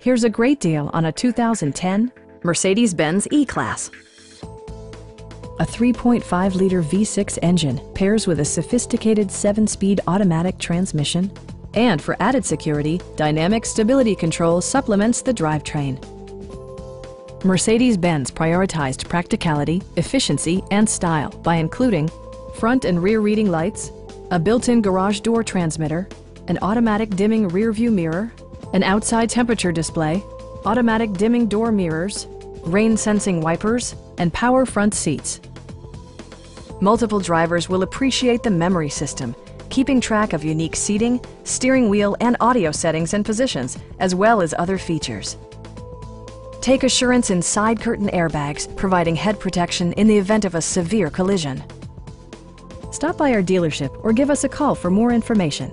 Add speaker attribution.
Speaker 1: Here's a great deal on a 2010 Mercedes-Benz E-Class. A 3.5-liter V6 engine pairs with a sophisticated 7-speed automatic transmission, and for added security, dynamic stability control supplements the drivetrain. Mercedes-Benz prioritized practicality, efficiency, and style by including front and rear reading lights, a built-in garage door transmitter, an automatic dimming rear-view mirror, an outside temperature display, automatic dimming door mirrors, rain-sensing wipers, and power front seats. Multiple drivers will appreciate the memory system, keeping track of unique seating, steering wheel, and audio settings and positions, as well as other features. Take assurance in side curtain airbags, providing head protection in the event of a severe collision. Stop by our dealership or give us a call for more information.